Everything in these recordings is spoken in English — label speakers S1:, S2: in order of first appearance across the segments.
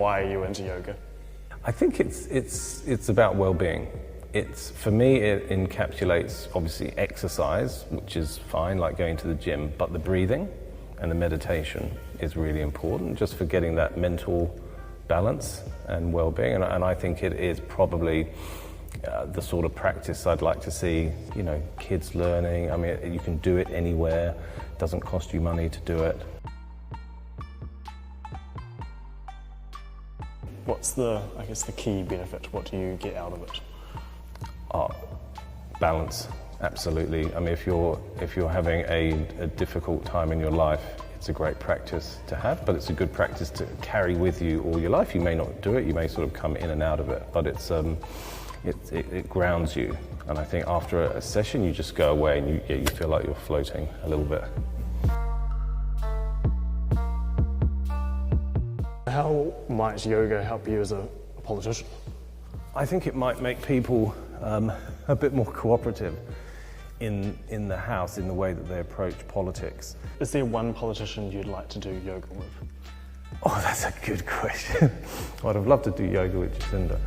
S1: why are you into yoga?
S2: I think it's about well-being. For me, it encapsulates obviously exercise, which is fine, like going to the gym, but the breathing and the meditation is really important, just for getting that mental balance and well-being. And I think it is probably the sort of practice I'd like to see, kids learning. I mean, you can do it anywhere. It doesn't cost you money to do it.
S1: What's the key benefit? What do you get out of it?
S2: Balance, absolutely. I mean, if you're having a difficult time in your life, it's a great practice to have, but it's a good practice to carry with you all your life. You may not do it, you may sort of come in and out of it, but it grounds you. And I think after a session, you just go away and you feel like you're floating a little bit.
S1: How might yoga help you as a politician?
S2: I think it might make people a bit more cooperative in the House in the way that they approach politics.
S1: Is there one politician you'd like to do yoga with?
S2: Oh, that's a good question. I'd have loved to do yoga with Jacinda.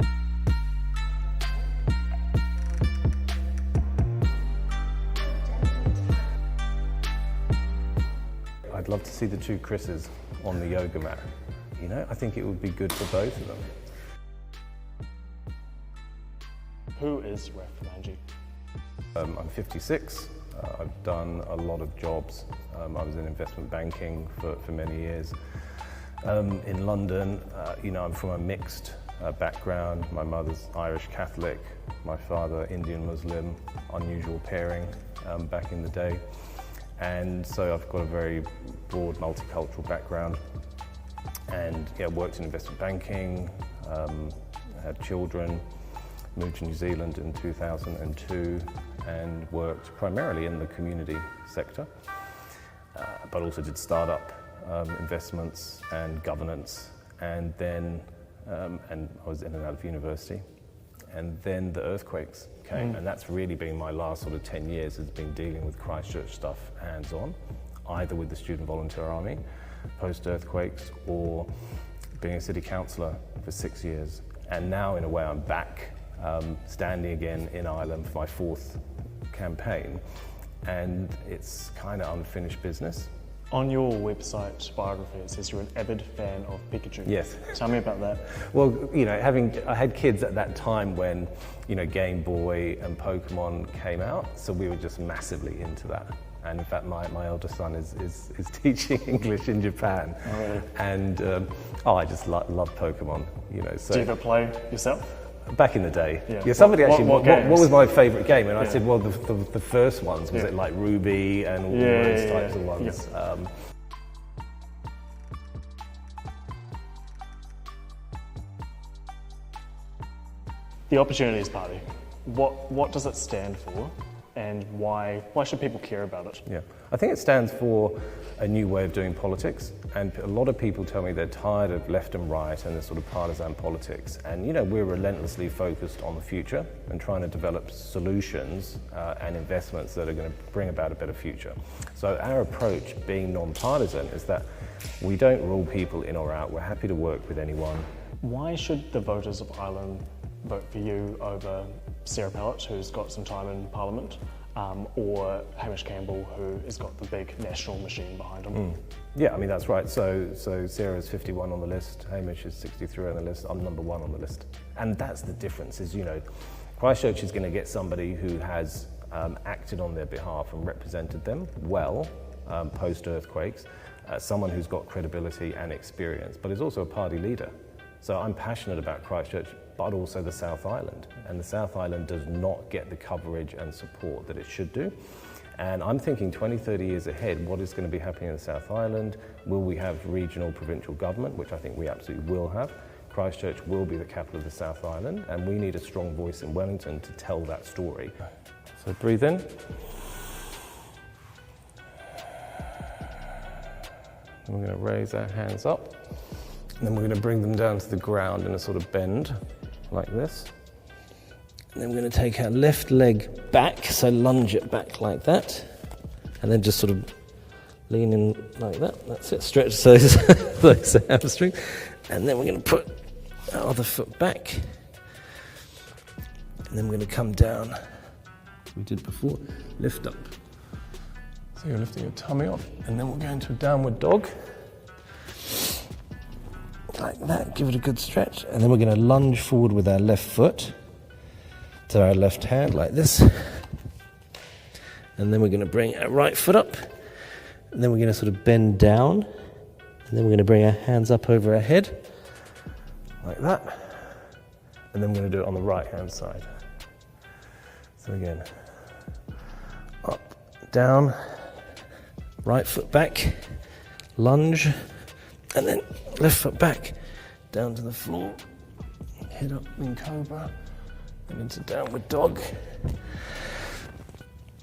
S2: I'd love to see the two Chris's on the yoga mat. I think it would be good for both of them.
S1: Who is Raf Manji?
S2: I'm 56. I've done a lot of jobs. I was in investment banking for many years. In London, I'm from a mixed background. My mother's Irish Catholic, my father Indian Muslim, unusual pairing back in the day. And so I've got a very broad multicultural background. And worked in investment banking, had children, moved to New Zealand in 2002 and worked primarily in the community sector, but also did startup investments and governance, and then and I was in and out of university, and then the earthquakes came, and that's really been my last sort of 10 years has been dealing with Christchurch stuff hands-on, either with the Student Volunteer Army, post-earthquakes, or being a city councillor for 6 years. And now, in a way, I'm back standing again in Ireland for my 4th campaign, and it's kind of unfinished business.
S1: On your website biography, it says you're an avid fan of Pikachu.
S2: Yes.
S1: Tell me about that.
S2: Well, I had kids at that time when, Game Boy and Pokemon came out, so we were just massively into that. And in fact, my elder son is teaching English in Japan.
S1: Oh, really?
S2: And I just love Pokemon, So
S1: do you ever play yourself?
S2: Back in the day.
S1: Yeah.
S2: Somebody actually,
S1: what
S2: was my favourite game? And I said, well, the first ones, was it like Ruby and all those types of ones?
S1: Yeah. The Opportunities Party, what does it stand for? And why should people care about it?
S2: Yeah, I think it stands for a new way of doing politics, and a lot of people tell me they're tired of left and right and this sort of partisan politics, and we're relentlessly focused on the future and trying to develop solutions and investments that are going to bring about a better future. So our approach, being non-partisan, is that we don't rule people in or out. We're happy to work with anyone.
S1: Why should the voters of Ireland vote for you over Sarah Pallett, who's got some time in Parliament, or Hamish Campbell, who has got the big national machine behind him?
S2: Yeah, I mean, that's right. So Sarah's 51 on the list, Hamish is 63 on the list, I'm number 1 on the list. And that's the difference, is, Christchurch is going to get somebody who has acted on their behalf and represented them well post-earthquakes, someone who's got credibility and experience, but is also a party leader. So I'm passionate about Christchurch, but also the South Island. And the South Island does not get the coverage and support that it should do. And I'm thinking 20, 30 years ahead, what is going to be happening in the South Island? Will we have regional provincial government, which I think we absolutely will have? Christchurch will be the capital of the South Island, and we need a strong voice in Wellington to tell that story. So breathe in. And we're going to raise our hands up. And then we're going to bring them down to the ground in a sort of bend, like this. And then we're going to take our left leg back, so lunge it back like that. And then just sort of lean in like that. That's it, stretch those hamstrings. And then we're going to put our other foot back. And then we're going to come down. We did before. Lift up. So you're lifting your tummy up. And then we'll go into a downward dog. Like that. Give it a good stretch. And then we're going to lunge forward with our left foot to our left hand like this. And then we're going to bring our right foot up. And then we're going to sort of bend down. And then we're going to bring our hands up over our head, like that. And then we're going to do it on the right-hand side. So again, up, down, right foot back, lunge, and then left foot back, down to the floor, head up in cobra, and into downward dog.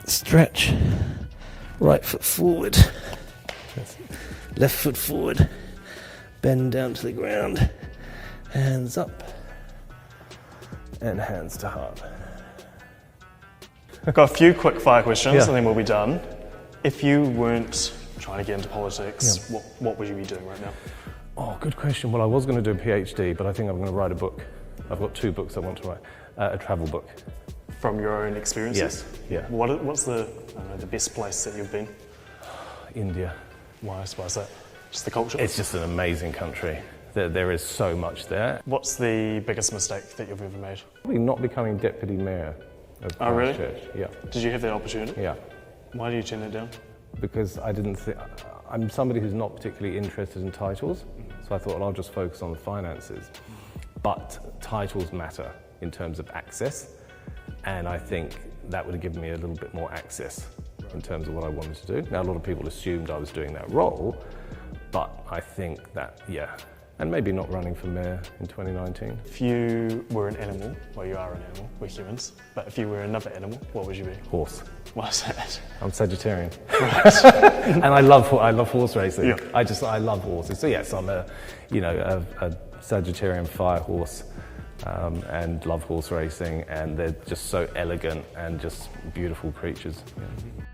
S2: Stretch, right foot forward. Left foot forward, bend down to the ground, hands up, and hands to heart.
S1: I've got a few quick fire questions
S2: Yeah.
S1: and then we'll be done. If you weren't trying to get into politics, what would you be doing right now?
S2: Oh, good question. Well, I was going to do a PhD, but I think I'm going to write a book. I've got 2 books I want to write. A travel book.
S1: From your own experiences?
S2: Yeah.
S1: What's the best place that you've been?
S2: India.
S1: Why is that? Just the culture?
S2: It's just an amazing country. There is so much there.
S1: What's the biggest mistake that you've ever made?
S2: Probably not becoming deputy mayor of
S1: Oh, really?
S2: Christchurch. Yeah.
S1: Did you have that opportunity?
S2: Yeah.
S1: Why did you turn it down?
S2: Because I didn't think... I'm somebody who's not particularly interested in titles, so I thought, well, I'll just focus on the finances. But titles matter in terms of access, and I think that would have given me a little bit more access in terms of what I wanted to do. Now, a lot of people assumed I was doing that role, but I think that, yeah, and maybe not running for mayor in 2019.
S1: If you were an animal, well, you are an animal, we're humans, but if you were another animal, what would you be?
S2: Horse.
S1: Why is that?
S2: I'm Sagittarian.
S1: Right.
S2: And I love horse racing.
S1: Yeah.
S2: I love horses. So yes, I'm a Sagittarian fire horse, and love horse racing, and they're just so elegant and just beautiful creatures. Yeah.